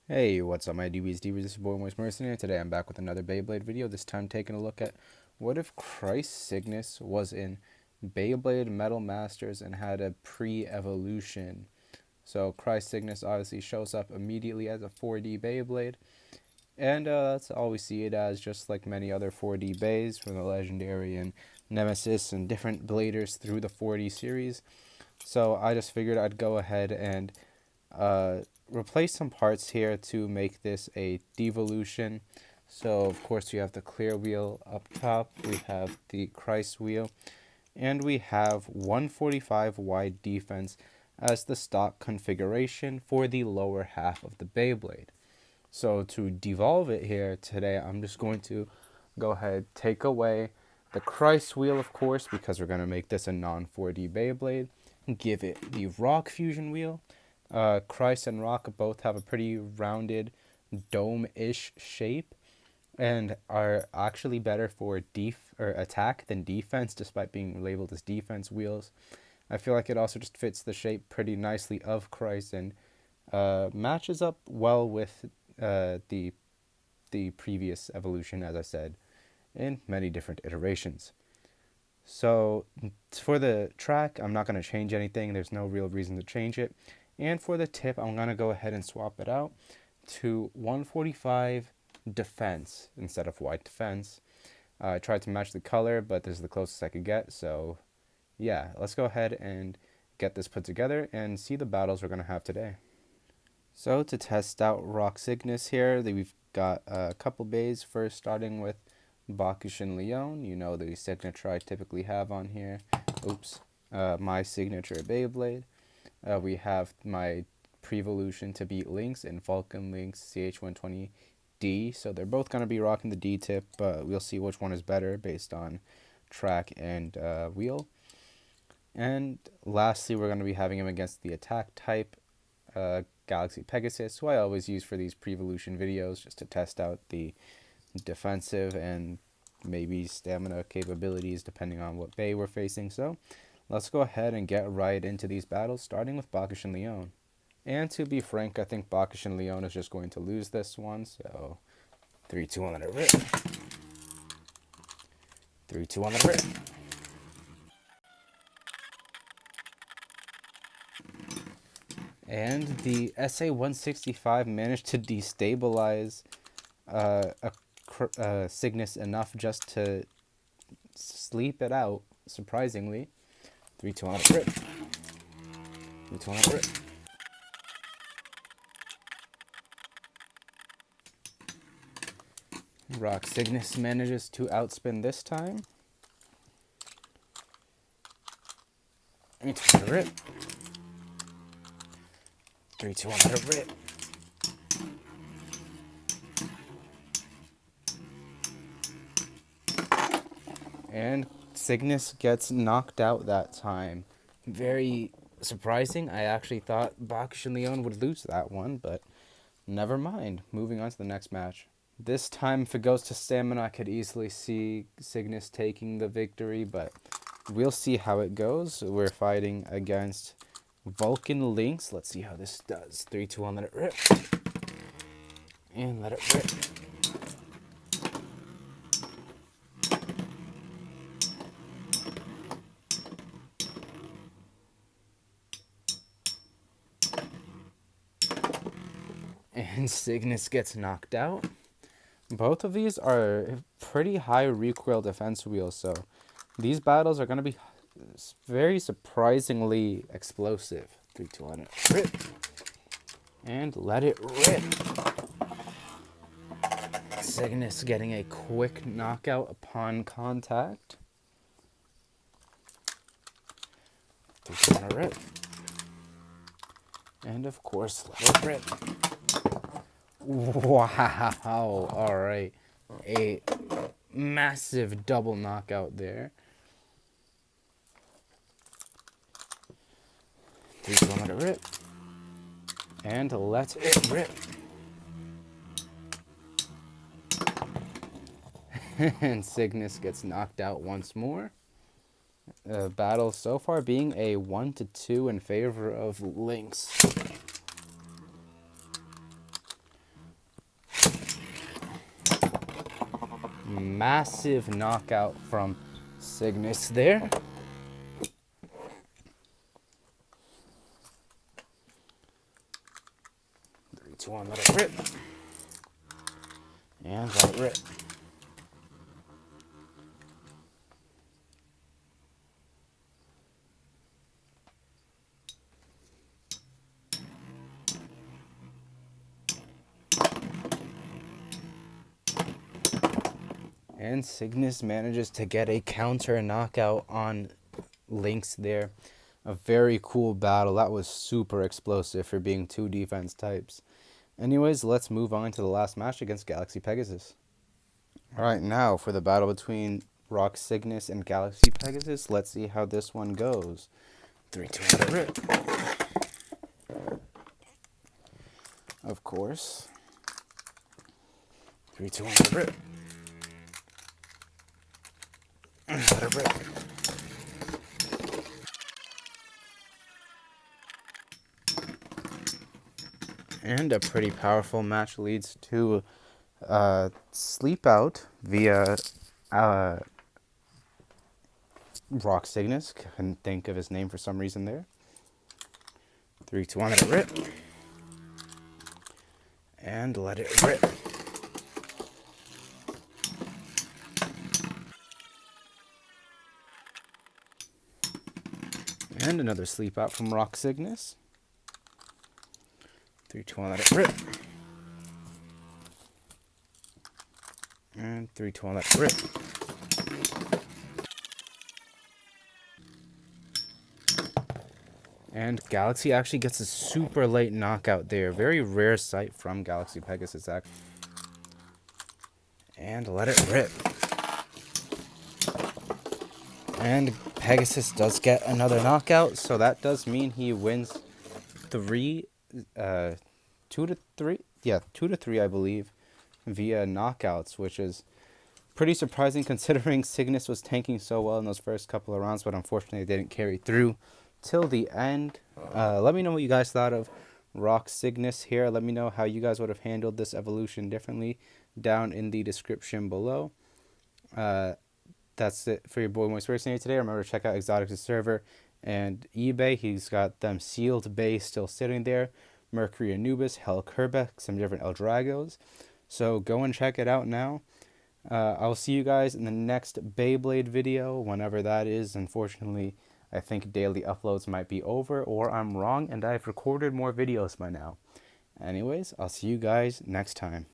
Hey, what's up my DBs? This is your boy Mercenary. Today I'm back with another Beyblade video, this time taking a look at what if KREIS Cygnus was in Beyblade Metal Masters and had a pre-evolution. So KREIS Cygnus obviously shows up immediately as a 4D Beyblade, and that's all we see it as, just like many other 4D Bays from the Legendary and Nemesis and different bladers through the 4D series. So I just figured I'd go ahead and uh, replace some parts here to make this a devolution. So of course we have the clear wheel up top, we have the KREIS wheel, and we have 145 wide defense as the stock configuration for the lower half of the Beyblade. So to devolve it here today, I'm just going to go ahead, take away the KREIS wheel, of course, because we're going to make this a non-4D Beyblade. Give it the Rock Fusion wheel. KREIS and Rock both have a pretty rounded dome-ish shape and are actually better for attack than defense, despite being labeled as defense wheels. I feel like it also just fits the shape pretty nicely of KREIS and matches up well with the previous evolution, as I said, in many different iterations. So for the track, I'm not going to change anything. There's no real reason to change it. And for the tip, I'm going to go ahead and swap it out to 145 defense instead of white defense. I tried to match the color, but this is the closest I could get. So yeah, let's go ahead and get this put together and see the battles we're going to have today. So to test out Rock Cygnus here, we've got a couple bays. First, starting with Bakush and Leon. You know the signature I typically have on here. Oops. My signature Beyblade. We have my Prevolution to beat Lynx and Falcon Lynx CH120D. So they're both going to be rocking the D tip, but we'll see which one is better based on track and wheel. And lastly, we're going to be having him against the attack type Galaxy Pegasus, who I always use for these Prevolution videos just to test out the defensive and maybe stamina capabilities depending on what bay we're facing. So let's go ahead and get right into these battles, starting with Bakush and Leon. And to be frank, I think Bakush and Leon is just going to lose this one. So 3, 2, 1, let it rip. 3, 2, 1, let it rip. And the SA-165 managed to destabilize Cygnus enough just to sleep it out, surprisingly. 3, 2, 1, let it rip. 3, 2, 1, let it rip. Rock Cygnus manages to outspin this time. 3, 2, 1, let it rip. 3, 2, 1, let it rip. And Cygnus gets knocked out that time. Very surprising. I actually thought Bakush and Leon would lose that one, but never mind. Moving on to the next match. This time, if it goes to stamina, I could easily see Cygnus taking the victory, but we'll see how it goes. We're fighting against Vulcan Lynx. Let's see how this does. 3, 2, 1, let it rip. And let it rip. And Cygnus gets knocked out. Both of these are pretty high recoil defense wheels, so these battles are going to be very surprisingly explosive. 3, 2, 1, rip. And let it rip. Cygnus getting a quick knockout upon contact. 3, 2, 1, rip. And of course, let it rip. Wow, alright. A massive double knockout there. 3, 2, 1, let it rip. And let it rip. And Cygnus gets knocked out once more. Battle so far being a 1-2 in favor of Lynx. massive knockout from Cygnus there. Three, two, one, let it rip. And let it rip. And Cygnus manages to get a counter knockout on Lynx there. A very cool battle. That was super explosive for being two defense types. Anyways, let's move on to the last match against Galaxy Pegasus. Alright, now for the battle between Rock Cygnus and Galaxy Pegasus. Let's see how this one goes. 3, 2, 1, rip. Of course. 3, 2, 1, rip. Let it rip. And a pretty powerful match leads to sleep out via Rock Cygnus. Couldn't think of his name for some reason there. 3, 2, 1, let it rip. And let it rip. And another sleep out from Rock Cygnus. 3, 2, 1, let it rip. And 3, 2, 1, let it rip. And Galaxy actually gets a super late knockout there. Very rare sight from Galaxy Pegasus actually. And let it rip. And Pegasus does get another knockout, so that does mean he wins 2 to 3. Yeah, 2 to 3, I believe, via knockouts, which is pretty surprising considering Cygnus was tanking so well in those first couple of rounds, but unfortunately didn't carry through till the end. Let me know what you guys thought of Rock Cygnus here. Let me know how you guys would have handled this evolution differently down in the description below. That's it for your boy Moist Mercenary today. Remember to check out Exotics' server and eBay. He's got them sealed base still sitting there. Mercury Anubis, Hell Kerbeck, some different Eldragos. So go and check it out now. I'll see you guys in the next Beyblade video, whenever that is. Unfortunately, I think daily uploads might be over, or I'm wrong, and I've recorded more videos by now. Anyways, I'll see you guys next time.